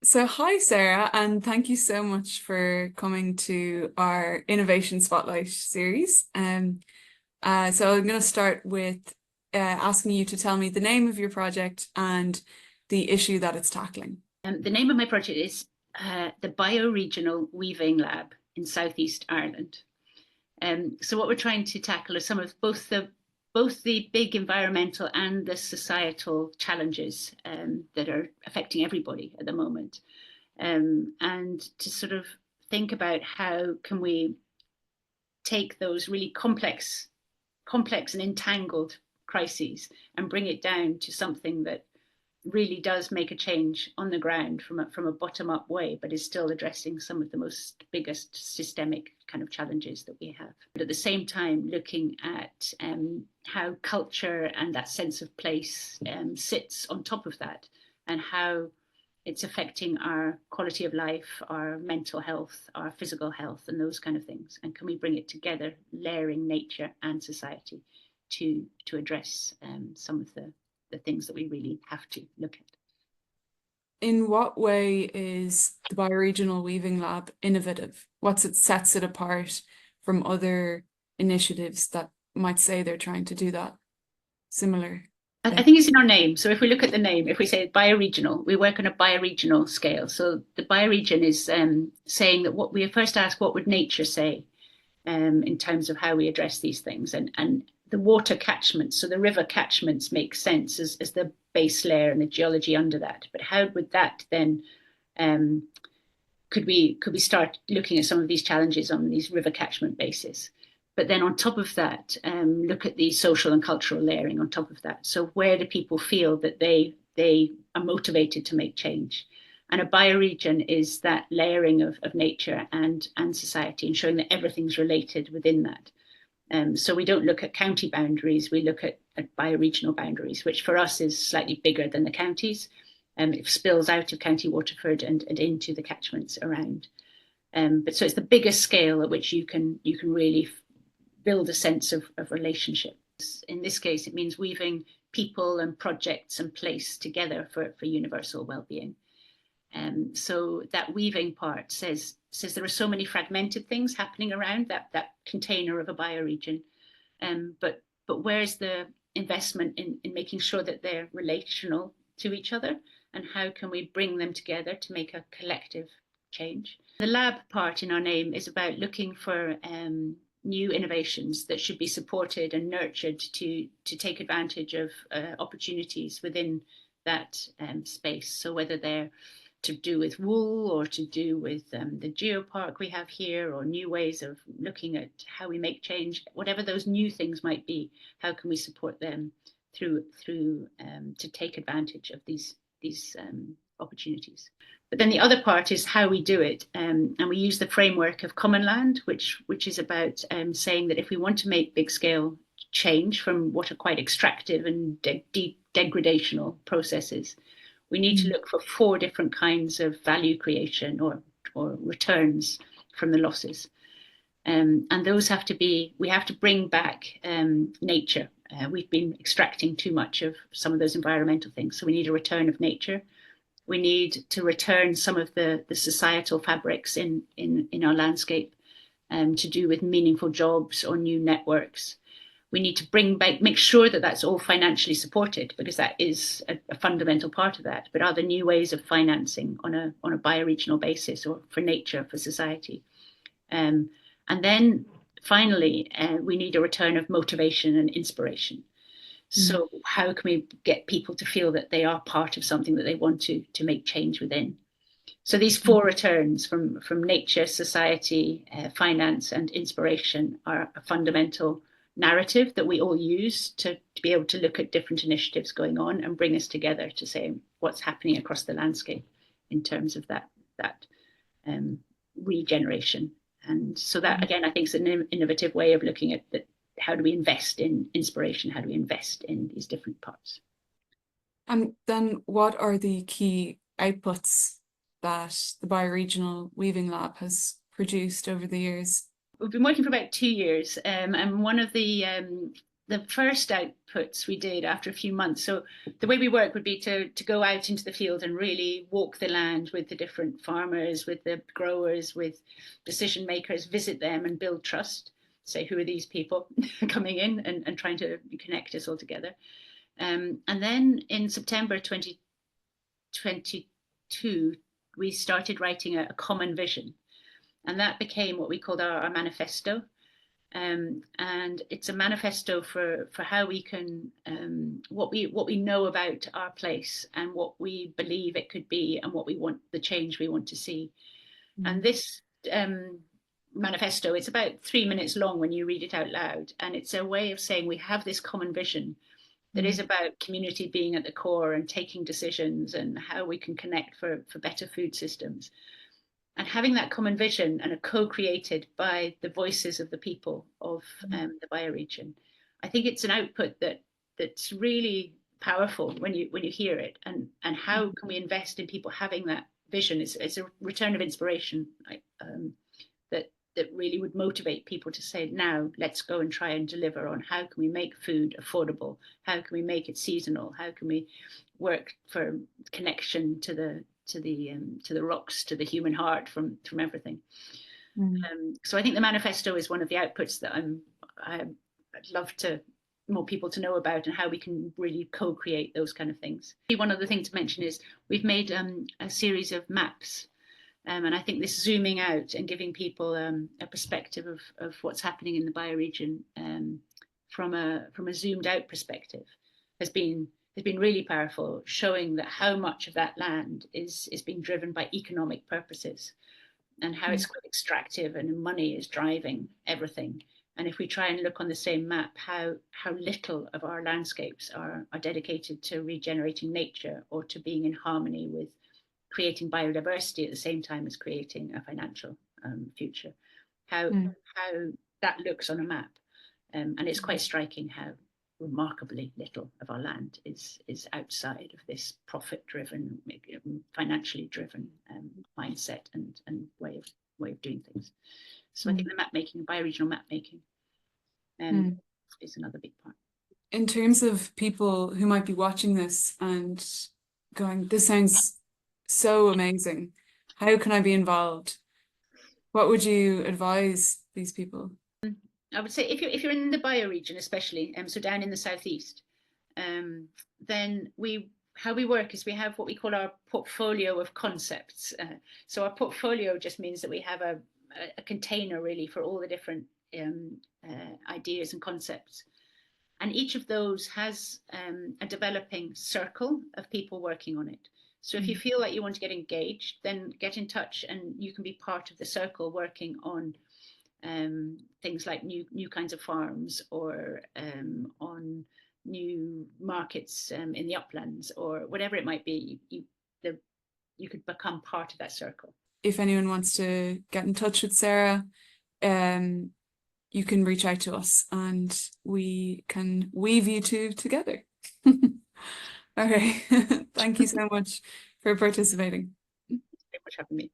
So hi Sarah, and thank you so much for coming to our Innovation Spotlight series. So I'm going to start with asking you to tell me the name of your project and the issue that it's tackling. The name of my project is the Bioregional Weaving Lab in South East Ireland. So what we're trying to tackle are some of both the big environmental and the societal challenges that are affecting everybody at the moment, and to sort of think about how can we take those really complex and entangled crises and bring it down to something that really does make a change on the ground from a bottom-up way, but is still addressing some of the biggest systemic kind of challenges that we have. But at the same time, looking at how culture and that sense of place sits on top of that, and how it's affecting our quality of life, our mental health, our physical health, and those kind of things. And can we bring it together, layering nature and society to address some of the things that we really have to look at. In what way is the Bioregional Weaving Lab innovative? What's it sets it apart from other initiatives that might say they're trying to do that similar? I think it's in our name. So if we look at the name, if we say bioregional, we work on a bioregional scale. So the bioregion is saying that what we first ask, what would nature say in terms of how we address these things? And the water catchments, so the river catchments make sense as the base layer and the geology under that. But how would that then, could we start looking at some of these challenges on these river catchment basis? But then on top of that, look at the social and cultural layering on top of that. So where do people feel that they are motivated to make change? And a bioregion is that layering of nature and society, ensuring that everything's related within that. So we don't look at county boundaries, we look at bioregional boundaries, which for us is slightly bigger than the counties. It spills out of County Waterford and into the catchments around. But so it's the biggest scale at which you can really build a sense of relationships. In this case, it means weaving people and projects and place together for universal well-being. So that weaving part says there are so many fragmented things happening around that container of a bioregion. But where's the investment in making sure that they're relational to each other, and how can we bring them together to make a collective change? The lab part in our name is about looking for new innovations that should be supported and nurtured to take advantage of opportunities within that space. So whether they're to do with wool or to do with the geopark we have here, or new ways of looking at how we make change, whatever those new things might be, how can we support them through to take advantage of these opportunities? But then the other part is how we do it, and we use the framework of common land, which is about saying that if we want to make big scale change from what are quite extractive and deep degradational processes, we need to look for 4 different kinds of value creation or returns from the losses. And those have to be, we have to bring back nature. We've been extracting too much of some of those environmental things. So we need a return of nature. We need to return some of the societal fabrics in our landscape to do with meaningful jobs or new networks. We need to bring back, make sure that that's all financially supported, because that is a fundamental part of that. But are there new ways of financing on a bioregional basis, or for nature, for society? And then finally, we need a return of motivation and inspiration. So how can we get people to feel that they are part of something that they want to make change within? So these 4 returns from nature, society, finance, and inspiration are a fundamental narrative that we all use to be able to look at different initiatives going on and bring us together to say what's happening across the landscape in terms of that regeneration. And so that, again, I think is an innovative way of looking at that. How do we invest in inspiration? How do we invest in these different parts? And then what are the key outputs that the Bioregional Weaving Lab has produced over the years? We've been working for about 2 years, and one of the the first outputs we did after a few months. So the way we work would be to go out into the field and really walk the land with the different farmers, with the growers, with decision makers, visit them and build trust. Say, who are these people coming in and trying to connect us all together. And then in September 2022, we started writing a common vision. And that became what we called our manifesto. And it's a manifesto for how we can what we know about our place and what we believe it could be and what we want, the change we want to see. And this manifesto, it's about 3 minutes long when you read it out loud, and it's a way of saying we have this common vision that is about community being at the core and taking decisions and how we can connect for better food systems. And having that common vision and co-created by the voices of the people of the bioregion, I think it's an output that's really powerful when you hear it. And how can we invest in people having that vision? It's a return of inspiration that really would motivate people to say, now let's go and try and deliver on how can we make food affordable? How can we make it seasonal? How can we work for connection to the rocks, to the human heart, from everything. So I think the manifesto is one of the outputs that I'd love to more people to know about, and how we can really co-create those kind of things. One other thing to mention is we've made a series of maps, and I think this zooming out and giving people a perspective of what's happening in the bioregion from a zoomed out perspective has been really powerful, showing that how much of that land is being driven by economic purposes, and how it's quite extractive and money is driving everything. And if we try and look on the same map, how little of our landscapes are dedicated to regenerating nature or to being in harmony with creating biodiversity at the same time as creating a financial future, how that looks on a map. And it's quite striking how remarkably little of our land is outside of this profit-driven, financially driven mindset and way of doing things. So I think the map making, bioregional map making, is another big part. In terms of people who might be watching this and going, this sounds so amazing, how can I be involved? What would you advise these people? I would say if you're in the bioregion, especially, so down in the southeast, then how we work is we have what we call our portfolio of concepts. So our portfolio just means that we have a container really for all the different ideas and concepts. And each of those has a developing circle of people working on it. So if you feel like you want to get engaged, then get in touch and you can be part of the circle working on things like new kinds of farms, or on new markets in the uplands, or whatever it might be. You could become part of that circle. If anyone wants to get in touch with Sarah, you can reach out to us and we can weave you two together. Okay, thank you so much for participating. Thank you very much for having me.